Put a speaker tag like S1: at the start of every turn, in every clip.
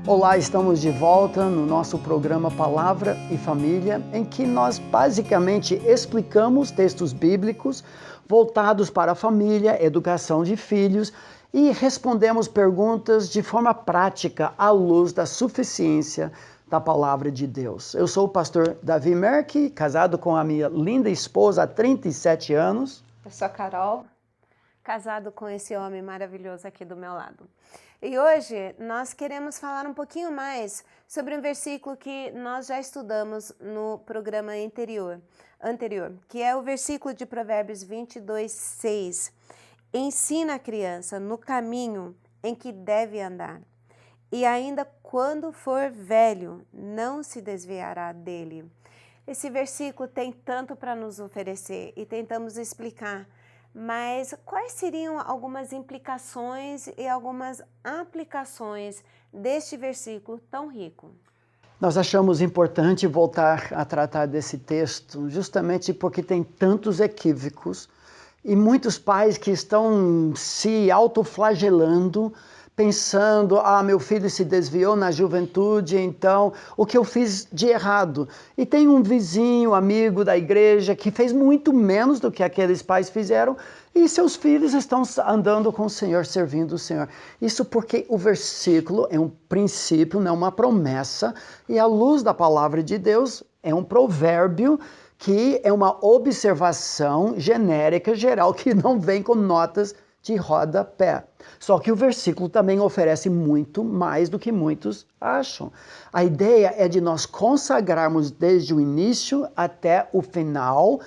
S1: Olá, estamos de volta no nosso programa Palavra e Família, em que nós basicamente explicamos textos bíblicos voltados para a família, educação de filhos e respondemos perguntas de forma prática à luz da suficiência da Palavra de Deus. Eu sou o pastor Davi Merck, casado com a minha linda esposa há 37 anos.
S2: Eu sou a Carol, casado com esse homem maravilhoso aqui do meu lado. E hoje nós queremos falar um pouquinho mais sobre um versículo que nós já estudamos no programa anterior, que é o versículo de Provérbios 22:6. Ensina a criança no caminho em que deve andar, e ainda quando for velho, não se desviará dele. Esse versículo tem tanto para nos oferecer e tentamos explicar. Mas quais seriam algumas implicações e algumas aplicações deste versículo tão rico?
S1: Nós achamos importante voltar a tratar desse texto justamente porque tem tantos equívocos e muitos pais que estão se autoflagelando, pensando, meu filho se desviou na juventude, então o que eu fiz de errado? E tem um vizinho, amigo da igreja, que fez muito menos do que aqueles pais fizeram, e seus filhos estão andando com o Senhor, servindo o Senhor. Isso porque o versículo é um princípio, não uma promessa, e à luz da palavra de Deus é um provérbio que é uma observação genérica, geral, que não vem com notas de rodapé. Só que o versículo também oferece muito mais do que muitos acham. A ideia é de nós consagrarmos desde o início até o final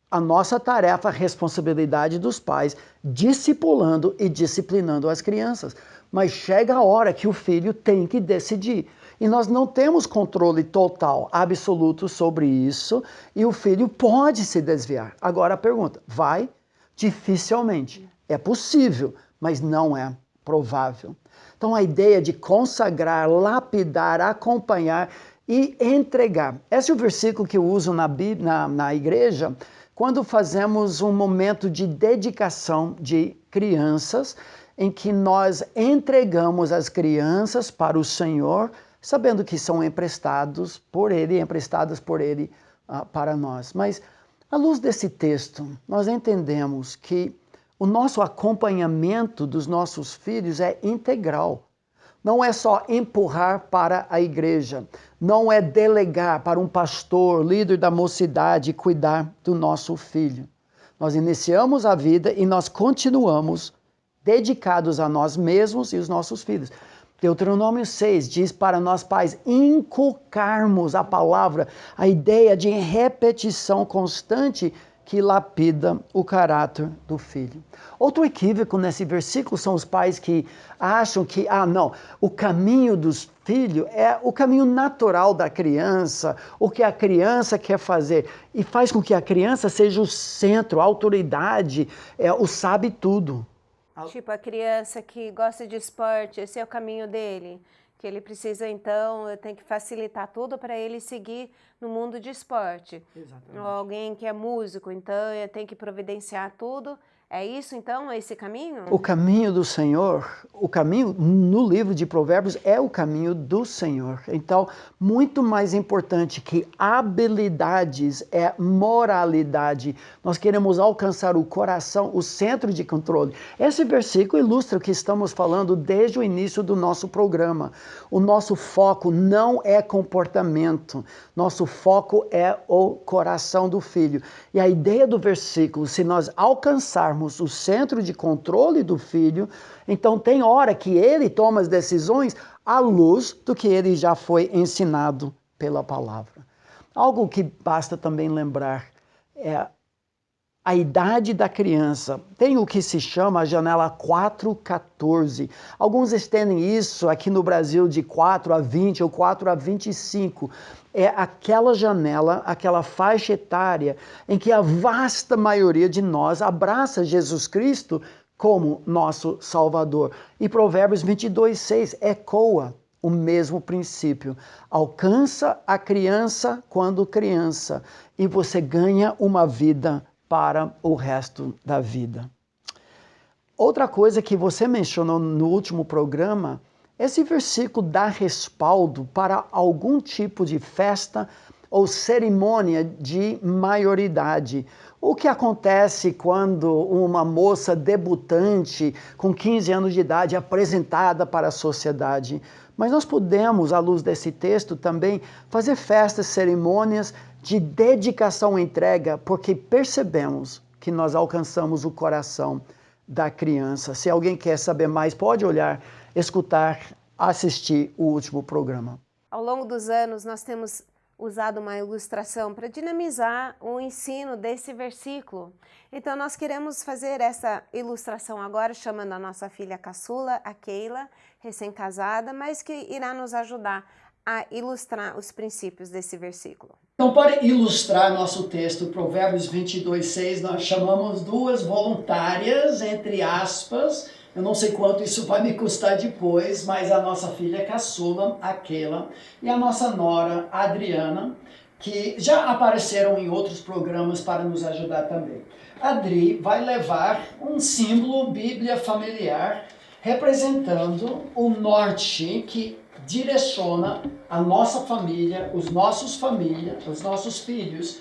S1: a nossa tarefa, a responsabilidade dos pais, discipulando e disciplinando as crianças. Mas chega a hora que o filho tem que decidir. E nós não temos controle total, absoluto sobre isso, e o filho pode se desviar. Agora a pergunta, vai? Dificilmente. É possível, mas não é provável. Então a ideia de consagrar, lapidar, acompanhar e entregar. Esse é o versículo que eu uso na igreja quando fazemos um momento de dedicação de crianças, em que nós entregamos as crianças para o Senhor, sabendo que são emprestadas por Ele para nós. Mas à luz desse texto, nós entendemos que o nosso acompanhamento dos nossos filhos é integral. Não é só empurrar para a igreja, não é delegar para um pastor, líder da mocidade, cuidar do nosso filho. Nós iniciamos a vida e nós continuamos dedicados a nós mesmos e os nossos filhos. Deuteronômio 6 diz para nós pais inculcarmos a palavra, a ideia de repetição constante que lapida o caráter do filho. Outro equívoco nesse versículo são os pais que acham que, o caminho dos filhos é o caminho natural da criança, o que a criança quer fazer, e faz com que a criança seja o centro, a autoridade, o sabe tudo.
S2: Tipo a criança que gosta de esporte, esse é o caminho dele. Que ele precisa, então, eu tenho que facilitar tudo para ele seguir no mundo de esporte.
S1: Exatamente.
S2: Ou alguém que é músico, então eu tenho que providenciar tudo. É isso, então, esse caminho?
S1: O caminho do Senhor, o caminho no livro de Provérbios é o caminho do Senhor. Então, muito mais importante que habilidades é moralidade. Nós queremos alcançar o coração, o centro de controle. Esse versículo ilustra o que estamos falando desde o início do nosso programa. O nosso foco não é comportamento, nosso foco é o coração do filho. E a ideia do versículo, se nós alcançarmos o centro de controle do filho, então tem hora que ele toma as decisões à luz do que ele já foi ensinado pela palavra. Algo que basta também lembrar é a idade da criança. Tem o que se chama a janela 4-14. Alguns estendem isso aqui no Brasil de 4 a 20 ou 4 a 25. É aquela janela, aquela faixa etária em que a vasta maioria de nós abraça Jesus Cristo como nosso Salvador. E Provérbios 22:6 ecoa o mesmo princípio. Alcança a criança quando criança e você ganha uma vida para o resto da vida. Outra coisa que você mencionou no último programa Esse versículo dá respaldo para algum tipo de festa ou cerimônia de maioridade. O que acontece quando uma moça debutante com 15 anos de idade é apresentada para a sociedade? Mas nós podemos, à luz desse texto, também fazer festas, cerimônias de dedicação e entrega, porque percebemos que nós alcançamos o coração da criança. Se alguém quer saber mais, pode olhar, escutar, assistir o último programa.
S2: Ao longo dos anos, nós temos usado uma ilustração para dinamizar o ensino desse versículo. Então, nós queremos fazer essa ilustração agora, chamando a nossa filha caçula, a Keila, recém-casada, mas que irá nos ajudar a ilustrar os princípios desse versículo.
S1: Então, para ilustrar nosso texto, Provérbios 22:6, nós chamamos duas voluntárias, entre aspas. Eu não sei quanto isso vai me custar depois, mas a nossa filha caçula, a Keila, e a nossa nora, a Adriana, que já apareceram em outros programas para nos ajudar também. A Adri vai levar um símbolo Bíblia familiar representando o norte que direciona a nossa família, os nossos filhos,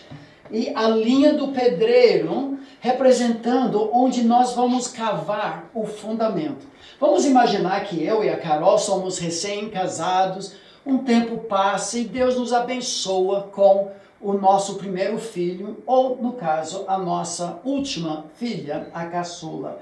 S1: e a linha do pedreiro representando onde nós vamos cavar o fundamento. Vamos imaginar que eu e a Carol somos recém-casados, um tempo passa e Deus nos abençoa com o nosso primeiro filho, ou no caso, a nossa última filha, a caçula.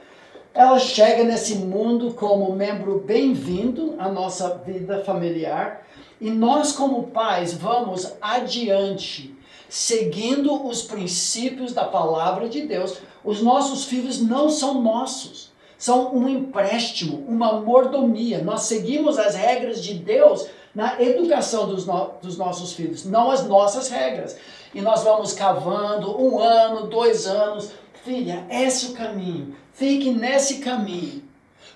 S1: Ela chega nesse mundo como membro bem-vindo à nossa vida familiar e nós, como pais, vamos adiante, seguindo os princípios da palavra de Deus. Os nossos filhos não são nossos, são um empréstimo, uma mordomia. Nós seguimos as regras de Deus na educação dos nossos filhos, não as nossas regras. E nós vamos cavando 1 ano, 2 anos. Filha, esse é o caminho. Fique nesse caminho.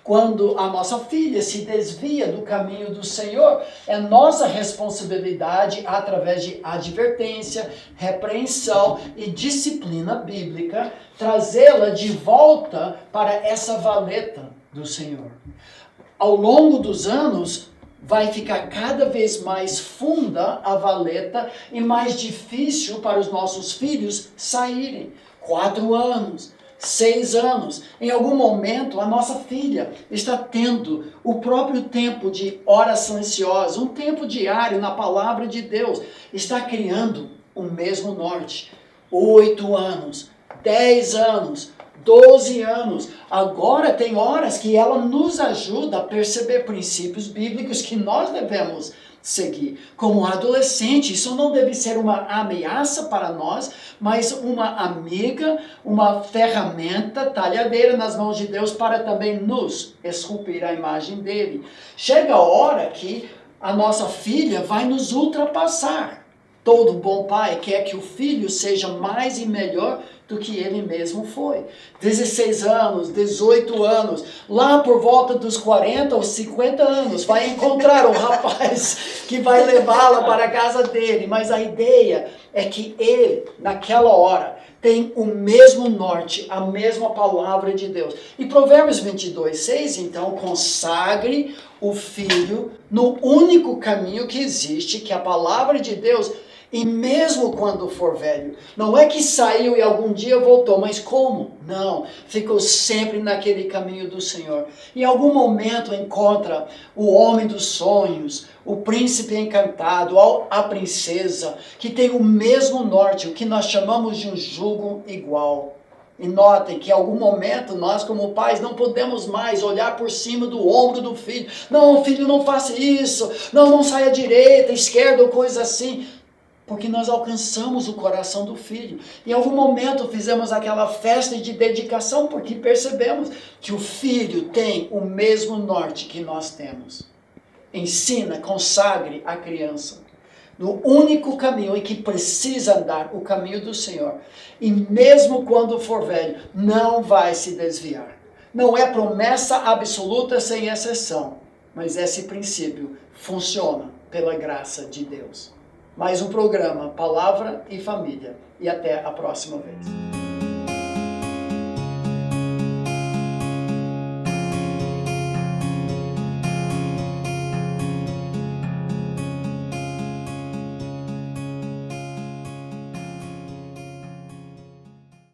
S1: Quando a nossa filha se desvia do caminho do Senhor, é nossa responsabilidade, através de advertência, repreensão e disciplina bíblica, trazê-la de volta para essa valeta do Senhor. Ao longo dos anos, vai ficar cada vez mais funda a valeta e mais difícil para os nossos filhos saírem. 4 anos, 6 anos. Em algum momento, a nossa filha está tendo o próprio tempo de hora silenciosa, um tempo diário na palavra de Deus. Está criando o mesmo norte. 8 anos, 10 anos, 12 anos. Agora tem horas que ela nos ajuda a perceber princípios bíblicos que nós devemos seguir. Como adolescente, isso não deve ser uma ameaça para nós, mas uma amiga, uma ferramenta talhadeira nas mãos de Deus para também nos esculpir a imagem dele. Chega a hora que a nossa filha vai nos ultrapassar. Todo bom pai quer que o filho seja mais e melhor do que ele mesmo foi. 16 anos, 18 anos, lá por volta dos 40 ou 50 anos, vai encontrar um rapaz que vai levá-la para a casa dele. Mas a ideia é que ele, naquela hora, tem o mesmo norte, a mesma palavra de Deus. E Provérbios 22:6, então, consagre o filho no único caminho que existe, que é a palavra de Deus. E mesmo quando for velho, não é que saiu e algum dia voltou, mas como? Não, ficou sempre naquele caminho do Senhor. Em algum momento encontra o homem dos sonhos, o príncipe encantado, a princesa, que tem o mesmo norte, o que nós chamamos de um jugo igual. E notem que em algum momento nós como pais não podemos mais olhar por cima do ombro do filho. Não, filho, não faça isso. Não saia à direita, esquerda ou coisa assim. Porque nós alcançamos o coração do filho. Em algum momento fizemos aquela festa de dedicação porque percebemos que o filho tem o mesmo norte que nós temos. Ensina, consagre a criança no único caminho em que precisa andar, o caminho do Senhor. E mesmo quando for velho, não vai se desviar. Não é promessa absoluta sem exceção, mas esse princípio funciona pela graça de Deus. Mais um programa, Palavra e Família. E até a próxima vez.